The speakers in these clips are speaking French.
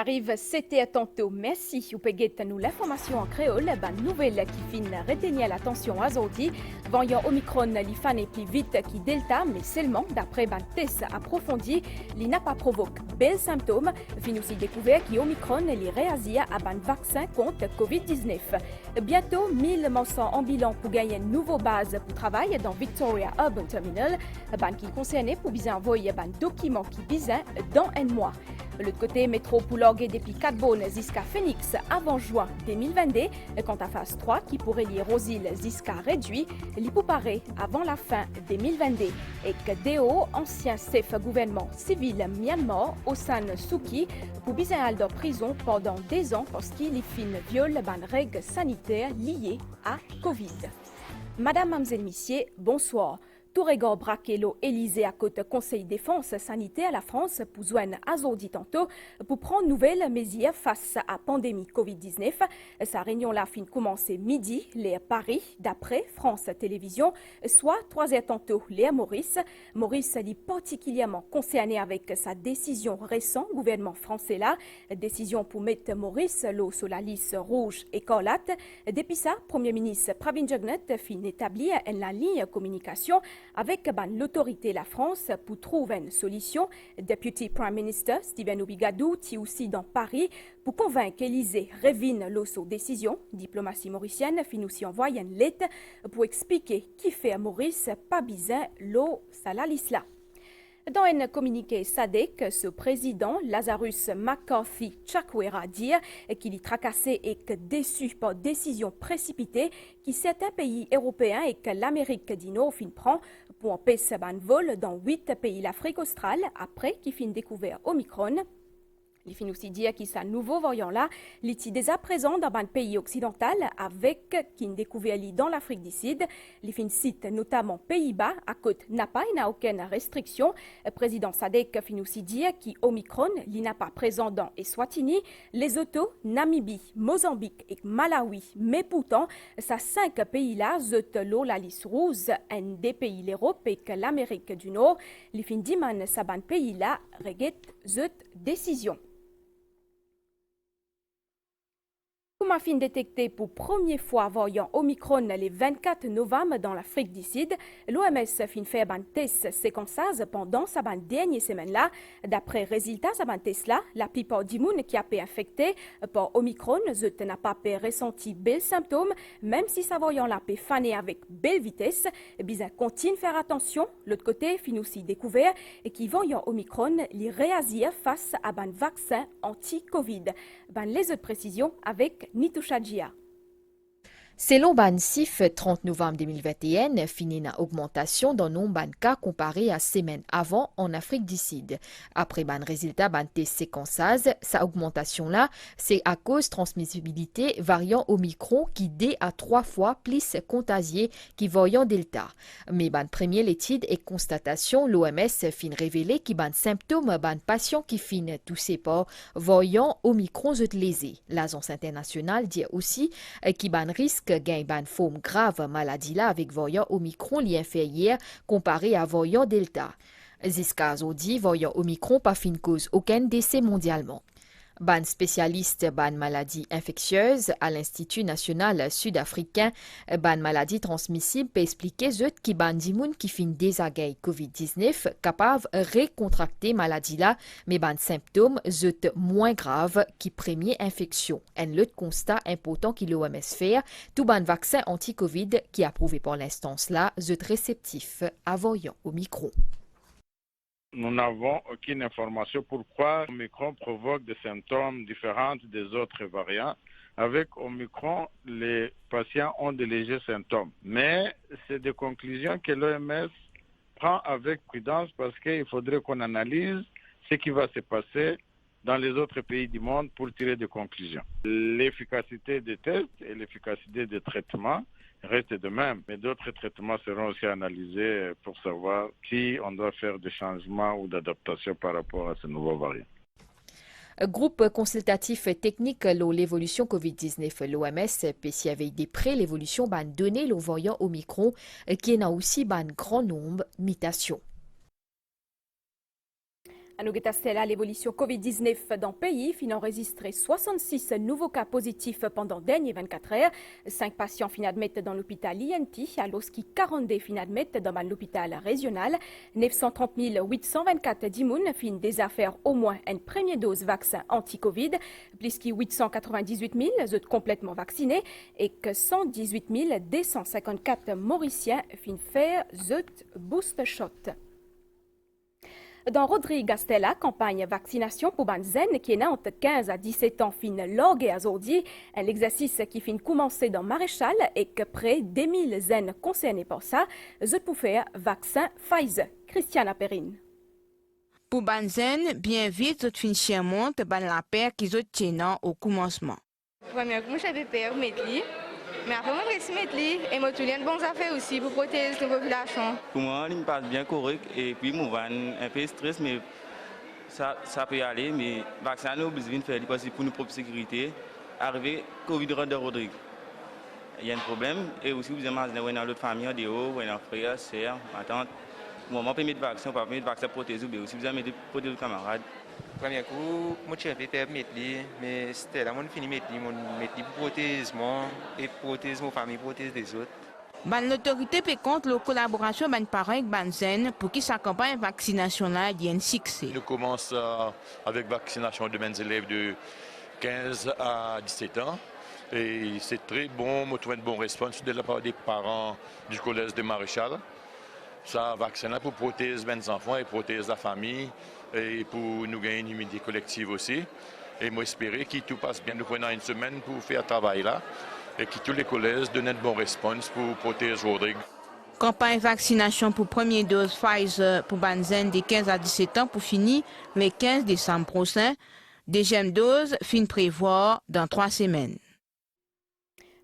arrive, c'était tantôt. Merci. Vous pouvez nous l'information en créole, nouvelle qui finit retenir l'attention aujourd'hui. Voyant Omicron, l'IFAN est plus vite que Delta, mais seulement d'après un test approfondi, il n'a pas provoqué bel symptômes. Fin aussi découvert qu'Omicron les réagit à un vaccin contre Covid-19. Bientôt, 1000 morceaux en bilan pour gagner une nouvelle base pour travailler dans Victoria Urban Terminal. Qui concernait pour bien envoyer un document qui vise dans un mois. De l'autre côté, métro pour loguer depuis 4 bonnes jusqu'à Phoenix avant juin 2022. Quant à phase 3 qui pourrait lier Rosil jusqu'à réduit, l'hypoparé avant la fin 2022. Et que Deo, ancien chef gouvernement civil Myanmar, Aung Suu Kyi, pour bien de prison pendant 2 ans parce qu'il y fin viole les règles sanitaires liées à Covid. Madame, Mademoiselle, Messieurs, bonsoir. Tout regard braqué Élysée à côté Conseil défense sanitaire la France pour joindre aujourd'hui tantôt pour prendre nouvelles mesures face à la pandémie Covid-19. Sa réunion là fin commencer midi, les Paris, d'après France Télévisions, soit 3 heures tantôt, les Maurice. Maurice est particulièrement concerné avec sa décision récente, gouvernement français là, décision pour mettre Maurice sur la liste rouge écarlate. Depuis ça, Premier ministre Pravin Jugnauth fin établir la ligne communication avec l'autorité la France pour trouver une solution. Deputy Prime Minister Steven Obigadou est aussi dans Paris pour convaincre Élysée revine l'osso décision. Diplomatie mauricienne fin aussi envoie une lettre pour expliquer qui fait à Maurice pas besoin l'eau salalis-là. Dans un communiqué SADC, ce président, Lazarus McCarthy Chakwera, dit qu'il est tracassé et que déçu par décision précipitée qui certains pays européens et que l'Amérique du Nord fin prend pour empêcher un vol dans 8 pays d'Afrique australe après qu'il fin découvert Omicron. Il finit aussi dire qu'il s'est nouveau variant là, il est déjà présent dans un pays occidental avec qui découvert dans l'Afrique du Sud. Il finit cite notamment Pays-Bas à côté n'a pas et n'a aucune restriction. Le président Sadek finit aussi dire qu'Omicron il n'a pas présent dans Eswatini, Lesotho, Namibie, Mozambique et Malawi. Mais pourtant, ces 5 pays-là zut l'eau la liste rouge, un des pays l'Europe et que l'Amérique du Nord. Il finit dit man saban pays-là regrette zut décision. Comme fin détecté pour première fois voyant Omicron le 24 novembre dans l'Afrique du Sud, l'OMS fin fait un test séquençage pendant sa dernière semaine-là. D'après résultats de test là, la plupart du monde qui a été infecté par Omicron n'a pas ressenti bel symptômes, même si sa voyant la peut faner avec belle vitesse. Bien continue faire attention. L'autre côté fin aussi découvert et qui voyant Omicron les réagir face à un vaccin anti-Covid. Les autres précisions avec Nitoucha Djia. Selon BANSIF, 30 novembre 2021, fini une augmentation dans le nombre de cas comparé à semaine avant en Afrique du Sud. Après ban résultat ban test séquençage, sa augmentation là, c'est à cause transmissibilité variant Omicron qui 2 à 3 fois plus contagieux qui variant Delta. Mais ban premier l'étude et constatation, l'OMS fin révélé qui ban symptômes ban patient qui fin tous ces pas variant Omicron zut lésé. L'agence internationale dit aussi qui ban risque gain ban forme grave maladie là avec variant Omicron li inférieur comparé à variant Delta. Jusqu'à aujourd'hui, variant Omicron pas fin cause aucun décès mondialement. Ban spécialiste ban maladie infectieuse à l'Institut national sud-africain ban maladie transmissible peut expliquer zut qui ban dimoun qui fin désagay COVID-19 capable recontracter maladie là mais ban symptômes zut moins grave qui premier infection. Un autre constat important qui l'OMS fait tout ban vaccin anti-Covid qui approuvé par l'instance là zut réceptif à variant Omicron. Nous n'avons aucune information pourquoi Omicron provoque des symptômes différents des autres variants. Avec Omicron, les patients ont de légers symptômes. Mais c'est des conclusions que l'OMS prend avec prudence parce qu'il faudrait qu'on analyse ce qui va se passer dans les autres pays du monde pour tirer des conclusions. L'efficacité des tests et l'efficacité des traitements reste de même, mais d'autres traitements seront aussi analysés pour savoir si on doit faire des changements ou d'adaptation par rapport à ce nouveau variant. Groupe consultatif technique l'évolution COVID-19, l'OMS peut surveiller de près l'évolution ban données le variant Omicron qui a aussi ban grand nombre de mutations. À nous là l'évolution Covid-19 dans le pays, fin enregistré 66 nouveaux cas positifs pendant les dernières 24 heures. 5 patients fin admettent dans l'hôpital INT, alors qu'il 42 fin admettent dans l'hôpital régional. 930 824 d'immunes fin des affaires au moins une première dose vaccin anti-Covid, plus que 898 000 autres complètement vaccinés et que 118 254 Mauriciens fin faire autres booster shot. Dans Rodrigue-Gastella, campagne vaccination pour Banzen qui est né entre 15 à 17 ans fin lorgue et azordi, l'exercice qui fin commencer dans Maréchal et que près des 1000 zen concernés par ça, je pour faire vaccin Pfizer. Christiana Perrine. Pour Banzen, bien vite, je fin chien monte ban la paire qui je tiennent au commencement. Premièrement, j'avais peur mettre mais après, moi, je mettre et moi, tout de bonnes affaires aussi pour protéger la population. Pour moi, il me passe bien correct et puis, moi, un peu de stress, mais ça peut aller. Mais le vaccin, nous, besoin de faire parce que pour notre propre sécurité, arriver Covid de Rodrigue. Il y a un problème et aussi, vous imaginez, dans l'autre famille, dans les frères, sœurs, ma tante. Moi, on peut mettre le vaccin, on peut mettre le vaccin pour protéger, mais aussi, vous avez protéger les camarades. Premier coup, moi j'avais peur de mettre mais c'était là, moi fini mettre pour protéger moi et protéger ma famille, protéger les autres. L'autorité peut compte la collaboration avec parents et Banzen pour qu'ils s'accompagnent la vaccination là ait un succès. Nous commençons avec la vaccination de mes élèves de 15 à 17 ans. Et c'est très bon, nous trouvons une bonne réponse de la part des parents du collège de Maréchal. Ça vaccine pour protéger mes enfants et protéger la famille et pour nous gagner une immunité collective aussi. Et moi espérer que tout passe bien. Nous prenons une semaine pour faire ce travail là et que tous les collèges donnent une bonne réponse pour protéger Rodrigue. Campagne vaccination pour première dose Pfizer pour Banzen de 15 à 17 ans pour finir le 15 décembre prochain. Deuxième dose fin prévoir dans 3 semaines.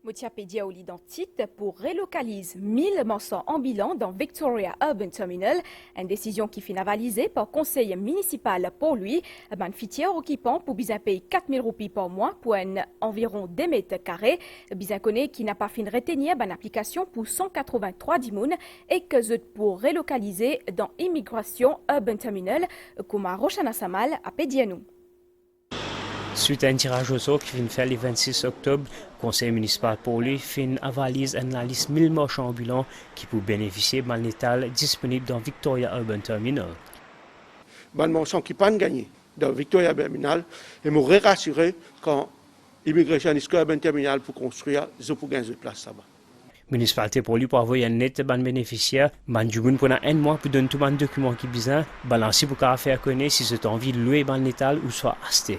Motiapédia au l'identique pour relocaliser 1000 marchands ambulants dans Victoria Urban Terminal, une décision qui fut avalisée par le conseil municipal pour lui. Un fitière occupant pour bien payer 4 000 roupies par mois pour environ 2 mètres carrés. Bien connaît qui n'a pas fini de retenir une application pour 183 dimounes et que c'est pour relocaliser dans Immigration Urban Terminal, comme Roshana Samal a pédianou. Suite à un tirage au sort qui vient faire le 26 octobre, le conseil municipal pour lui fin avalise une liste 1000 marchands ambulants qui peuvent bénéficier de l'étal disponible dans Victoria Urban Terminal. Les marchands qui n'ont pas gagné dans Victoria Urban Terminal, et me rassurer quand l'immigration Urban Terminal pour construire, ils ont gagner de place là-bas. La municipalité pour lui pour avoir un net de bénéficiaires, du monde pendant un mois pour donner tous les documents qui besoin, balancer pour faire connaître si c'est envie de louer l'étal ou soit acheter.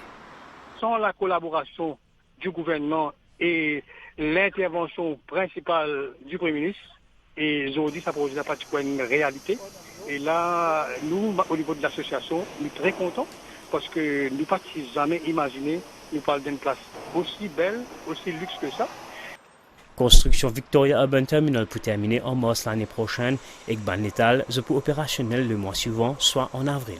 Sans la collaboration du gouvernement et l'intervention principale du Premier ministre, et aujourd'hui ça pose une réalité. Et là, nous, au niveau de l'association, nous sommes très contents parce que nous n'avons jamais imaginé, nous parlons d'une place aussi belle, aussi luxe que ça. Construction Victoria Urban Terminal pour terminer en mars l'année prochaine et que l'étal est opérationnel le mois suivant, soit en avril.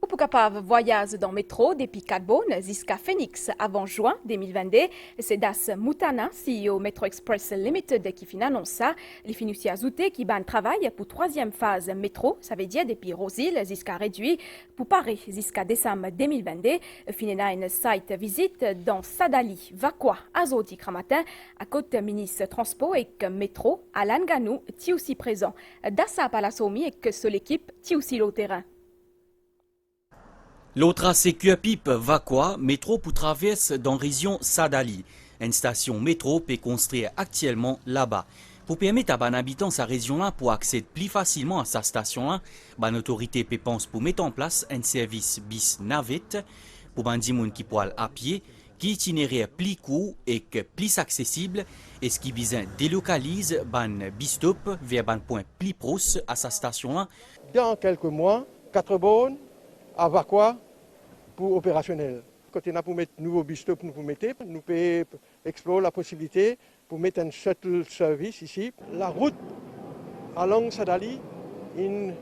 Ou pour capable voyager dans le métro depuis Cadbone jusqu'à Phoenix avant juin 2022. C'est Das Moutana, CEO Metro Express Limited, qui fin annonce ça. Les financiers ajoutés qui ban travail pour 3e phase métro, ça veut dire depuis Rosil jusqu'à réduit pour Paris jusqu'à décembre 2022. Finena une site visite dans Sadali, Vakwa, Azodi Kramatin, à côté ministre Transport et métro, Alan Ganou, qui aussi présent. Dassa Palasomi et que seule l'équipe qui aussi le terrain. L'autre sécure pipe Vakwa, métro pour traverse dans région Sadali. Une station métro peut construire actuellement là-bas. Pour permettre à les habitants de sa région-là pour accéder plus facilement à sa station-là, l'autorité peut penser pour mettre en place un service bis navette pour les gens qui peuvent à pied, qui itinéraire plus court et plus accessible et ce qui besoin délocalise les bis-stop vers un point plus proche à sa station-là. Dans quelques mois, 4 bornes à Vakwa pour opérationnel. Quand on a pour mettre nouveau bus-stop, nous pouvons explorer la possibilité pour mettre un shuttle service ici. La route along Sadali, in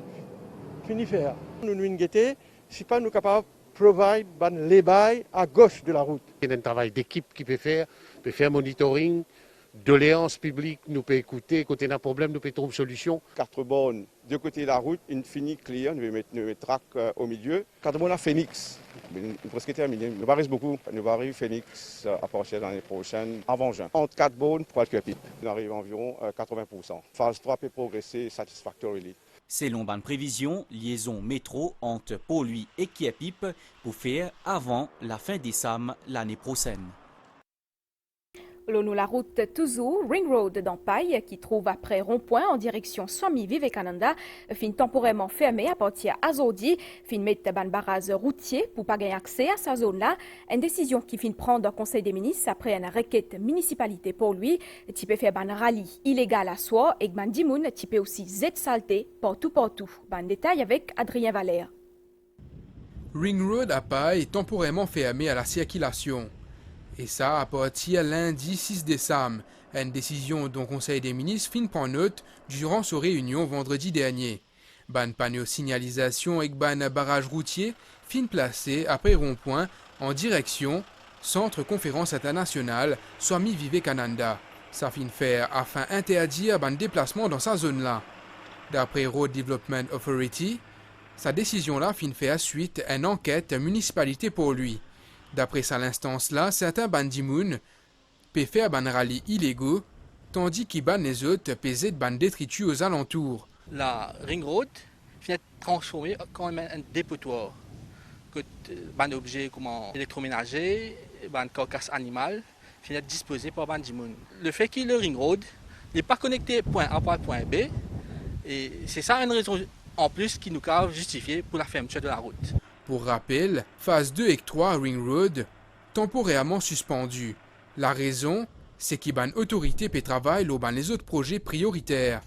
finifère. Nous nous guetter, si pas nous capables de provide les bails à gauche de la route. Il y a un travail d'équipe qui peut faire monitoring doléances publiques, nous peut écouter, côté d'un problème, nous peut trouver une solution. Quatre bornes de côté de la route, une finie clear, nous mettre track au milieu. Quatre bornes à Phoenix, nous presque terminé. Nous va rester beaucoup. Nous va arriver Phoenix à partir de l'année prochaine, avant juin. Entre 4 bornes pour quelques pipes. Nous arrivons à environ 80%. Phase 3 peut progresser satisfactorily. Selon bonne prévision, liaison métro entre Port-Louis et Kiepip pour faire avant la fin décembre l'année prochaine. Nous la route toujours Ring Road dans Paille qui trouve après rond-point en direction Swami Vivekananda fin temporairement fermé à partir d'aujourd'hui fin mettre ban barrage routier pour pas gagner accès à sa zone là une décision qui fin prendre au Conseil des ministres après une requête municipalité pour lui qui peut faire ban rallye illégal à soi et ban dimoun qui peut aussi z salté partout ban détail avec Adrien Valère. Ring Road à Paille est temporairement fermé à la circulation. Et ça à partir lundi 6 décembre, une décision dont le Conseil des ministres fin prend note durant sa réunion vendredi dernier. Ban panneau signalisation et ban barrage routier fin placé après rond-point en direction Centre Conférence Internationale Swami Vivekananda. Ça fin faire afin d'interdire ban déplacement dans sa zone-là. D'après Road Development Authority, sa décision-là fin faire suite à une enquête municipalité pour lui. D'après ça l'instance-là, certains bandimoun peuvent faire ban rallye illégaux, tandis qu'ils ban les autres peuvent être ban détritus aux alentours. La Ring Road vient transformer quand même un dépotoir. Ban objet comme électroménager, ban carcasse animale, vient être disposé par bandimoun. Le fait que le Ring Road n'est pas connecté point A à point B, et c'est ça une raison en plus qui nous a justifié pour la fermeture de la route. Pour rappel, phase 2 et 3 Ring Road, temporairement suspendu. La raison, c'est qu'il ban autorité peut travailler au ban les autres projets prioritaires.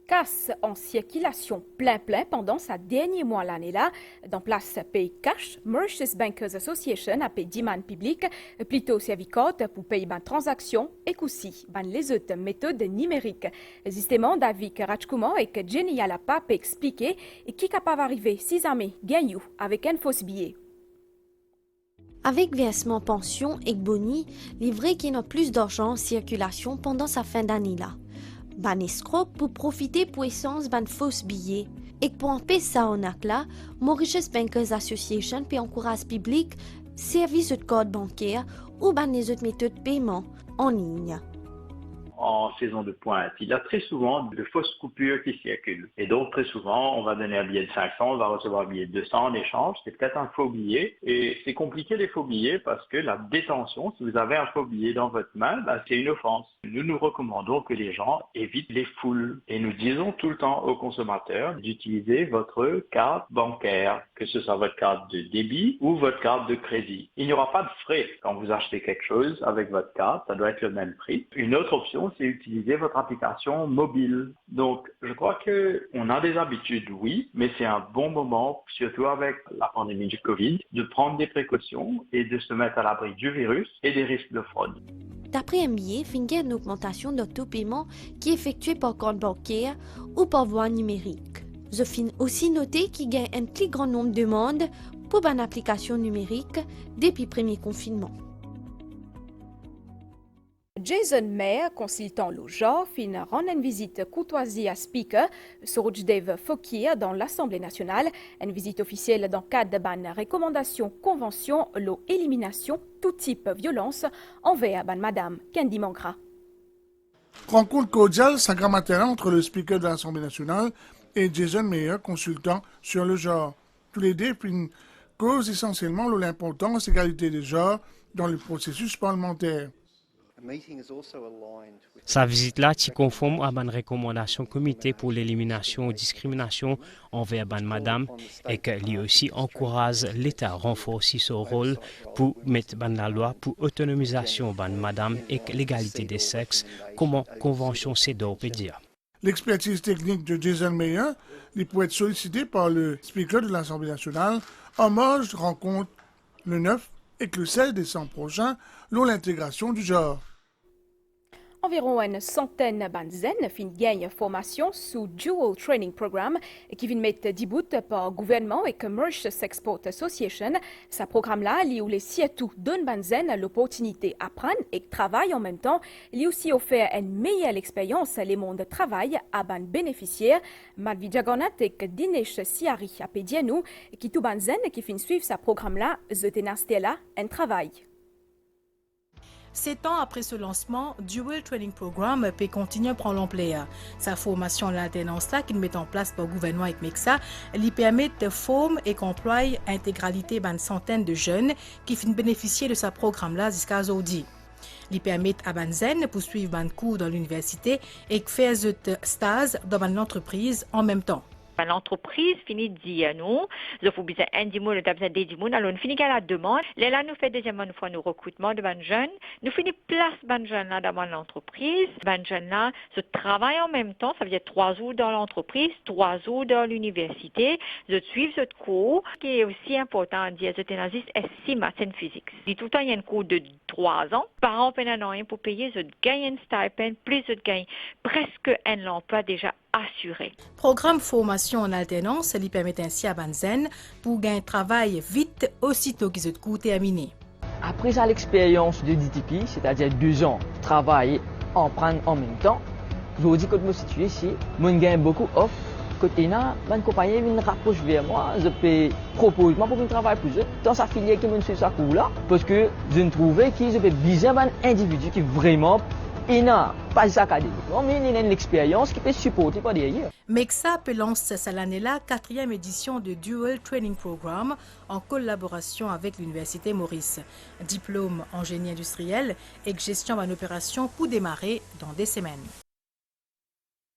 Casse en circulation plein pendant sa dernier mois l'année-là, dans place Pay Cash, Mauritius Bankers Association a payé demand public, plutôt servi code pour payer ban transaction et aussi ban les autres méthodes numériques. Justement, David Rajkumar et Jenny Yalapa peut expliquer qui est capable d'arriver si jamais gagne avec un faux billet. Avec versement pension et boni, livré qui n'a plus d'argent en circulation pendant sa fin d'année-là. Ban escroc pour profiter pour essence ban faux billets. Et pour empêcher ça en là, Mauritius Bankers Association peut encourager public service de code bancaire ou ban les autres méthodes de paiement en ligne. En saison de pointe, il y a très souvent de fausses coupures qui circulent. Et donc, très souvent, on va donner un billet de 500, on va recevoir un billet de 200 en échange. C'est peut-être un faux billet. Et c'est compliqué les faux billets parce que la détention, si vous avez un faux billet dans votre main, c'est une offense. Nous recommandons que les gens évitent les foules. Et nous disons tout le temps aux consommateurs d'utiliser votre carte bancaire, que ce soit votre carte de débit ou votre carte de crédit. Il n'y aura pas de frais quand vous achetez quelque chose avec votre carte. Ça doit être le même prix. Une autre option, c'est utiliser votre application mobile. Donc, je crois qu'on a des habitudes, oui, mais c'est un bon moment, surtout avec la pandémie du Covid, de prendre des précautions et de se mettre à l'abri du virus et des risques de fraude. D'après un billet, il y a une augmentation d'autopaiement qui est effectuée par compte bancaire ou par voie numérique. Je finis aussi noter qu'il y a un plus grand nombre de demandes pour une application numérique depuis le premier confinement. Jason Mayer, consultant le genre, fin rendre une visite courtoisie à Speaker, Surujdev Fokir, dans l'Assemblée nationale, une visite officielle dans le cadre de la recommandation convention l'élimination tout type de violence envers Madame Candy Mangra. Rencontre cordiale, sacramentelle entre le Speaker de l'Assemblée nationale et Jason Mayer, consultant sur le genre. Tous les deux causent essentiellement l'importance de l'égalité des genres dans le processus parlementaire. Sa visite-là est conforme à la recommandation comité pour l'élimination de discrimination envers madame et que lui aussi encourage l'État à renforcer son rôle pour mettre la loi pour autonomisation madame et l'égalité des sexes, comme la convention CEDAW peut dire. L'expertise technique de Jason Mayer peut être sollicitée par le Speaker de l'Assemblée nationale en marge de rencontre le 9 et le 16 décembre prochain lors de l'intégration du genre. Environ une centaine banzen fin gagne formation sous Dual Training Program qui vient mettre debout par gouvernement et Commercial Export Association. Ce programme-là, où les siétou donnent banzen l'opportunité d'apprendre et de travailler en même temps, il aussi offert une meilleure expérience les mondes de travail à ban bénéficiaires. Malvi Jagonat et Dinesh Siari à Pédianou qui tout banzen qui fin suivre ce programme-là, là un travail. 7 ans après ce lancement, Dual Training Program peut continuer à prendre l'ampleur. Sa formation à l'alternance-là qu'il met en place par le gouvernement avec MEXA, lui permet de former et qu'emploie intégralité d'une centaine de jeunes qui finissent bénéficier de ce programme-là jusqu'à aujourd'hui. Il permet à Banzen de poursuivre un cours dans l'université et de faire un stage dans une entreprise en même temps. L'entreprise finit de dire nous, il faut besoin un dimoun, il faut besoin des dimouns, alors on finit qu'à la demande. Là, nous faisons deuxièmement une fois nos recrutements de ban jeunes. Nous finissons place ban jeunes là dans l'entreprise. Ban jeunes là se travaillent en même temps, ça veut dire 3 jours dans l'entreprise, 3 jours dans l'université. Je suivre ce cours qui est aussi important à dire, c'est un est 6 maths et physique. Si tout le temps il y a un cours de 3 ans, parents peuvent un an pour payer, je gagne un stipend, plus je gagne presque un emploi déjà assuré. Programme formation en alternance lui permet ainsi à Banzen pour gagner un travail vite aussitôt qu'ils ont cours terminé. Après ça, l'expérience de DTP, c'est-à-dire 2 ans, travailler, en prendre en même temps, je vous dis que je me situe ici, je gagne beaucoup off. Côté là, ma compagnie vient rapproche vers moi, je peux proposer moi pour un travail plus eux dans sa filière qui me suit ça cours là, parce que je ne trouvais que je peux viser un individu qui vraiment il n'a pas académique, mais il a une expérience qui peut supporter par derrière. MEXA peut lancer cette année-là 4e édition de Dual Training Program en collaboration avec l'Université Maurice. Diplôme en génie industriel et gestion d'une opération pour démarrer dans des semaines.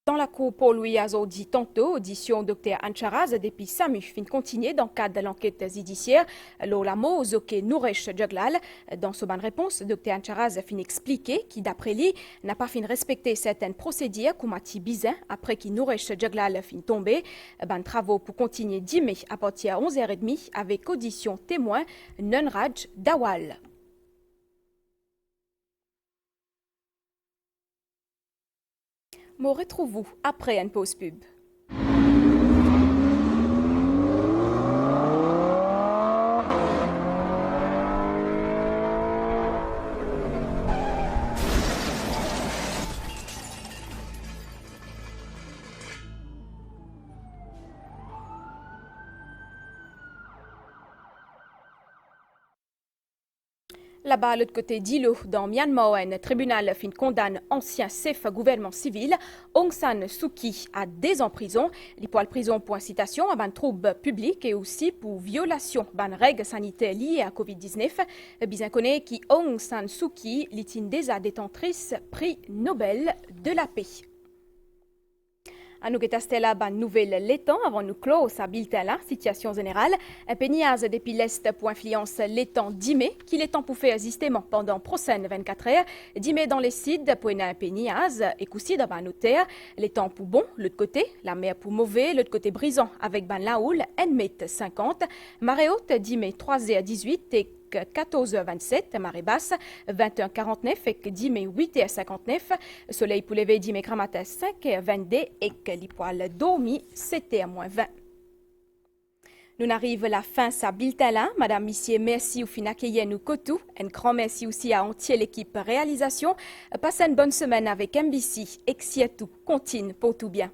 Dans la cour Paul Louis Azodi tantôt, audition Dr Ancharaz depuis Samu fin continuer dans le cadre de l'enquête judiciaire. L'Olamo Zoke Nouresh Djaglal. Dans ce bonne réponse, Dr Ancharaz fin expliqué qui d'après lui n'a pas fin respecter certaines procédures comme Mati Bizin après qu'il Nouresh Djaglal fin tombé. Ban travaux pour continuer 10 mai à partir de 11h30 avec audition témoin Nunraj Dawal. Me retrouvez-vous après une pause pub. Là-bas, l'autre côté d'Ilo, dans Myanmar, un tribunal fin condamne ancien chef gouvernement civil Aung San Suu Kyi à 10 ans en prison. Les poils prison pour incitation à un trouble public et aussi pour violation d'une règle sanitaire liée à Covid-19. Bien connaît qui Aung San Suu Kyi l'est une des détentrices prix Nobel de la paix. À nous que là ban nouvelle l'étang avant nous clore sa bulletin là situation générale un péniaz depuis l'est pour influence l'étang 10 mai qu'il est temps pour faire justement pendant prochaine 24 heures 10 mai dans les sites pour un péniaz et coussi dans ban terre l'étang pour bon l'autre côté la mer pour mauvais l'autre côté brisant avec ban laoul 1,50 m marée haute 10 mai 3h18 et 14h27, marée basse, 21h49 et 10 mai 8h59, soleil pour lever 10 mai matin 5h22 et les poils dormis 7h-20. Nous arrivons à la fin de sa bulletin là. Madame, Monsieur, merci au fin d'accueillir nous kotou. Un grand merci aussi à entière l'équipe réalisation. Passez une bonne semaine avec MBC et que tout continue pour tout bien.